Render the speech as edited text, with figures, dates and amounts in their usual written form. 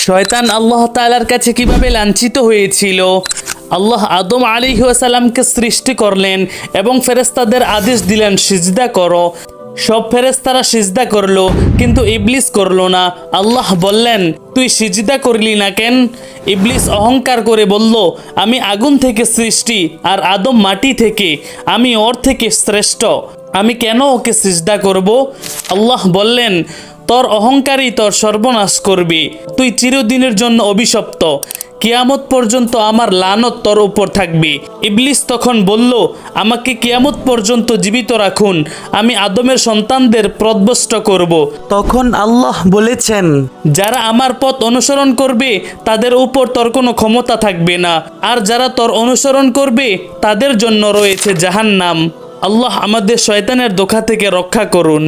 শয়তান আল্লাহ তাআলার কাছে কিভাবে লাঞ্ছিত হয়েছিল। আল্লাহ আদম আলাইহিস সালামকে সৃষ্টি করলেন এবং ফেরেশতাদের আদেশ দিলেন সিজদা করো। সব ফেরেশতারা সিজদা করলো, কিন্তু ইবলিস করলো না। আল্লাহ বললেন, তুই সিজদা করলি না কেন? ইবলিস অহংকার করে বলল, আমি আগুন থেকে সৃষ্টি আর আদম মাটি থেকে, আমি ওর থেকে শ্রেষ্ঠ, আমি কেন ওকে সিজদা করব? আল্লাহ বললেন, তোর অহংকারই তোর সর্বনাশ করবে, তুই চিরদিনের জন্য অভিশপ্ত, কিয়ামত পর্যন্ত আমার লানত তোর উপর থাকবে। ইবলিস তখন বলল, আমাকে কিয়ামত পর্যন্ত জীবিত রাখুন, আমি আদমের সন্তানদের পথভ্রষ্ট করব। তখন আল্লাহ বলেছেন, যারা আমার পথ অনুসরণ করবে তাদের উপর তোর কোনো ক্ষমতা থাকবে না, আর যারা তোর অনুসরণ করবে তাদের জন্য রয়েছে জাহান্নাম। আল্লাহ আমাদের শয়তানের ধোঁকা থেকে রক্ষা করুন।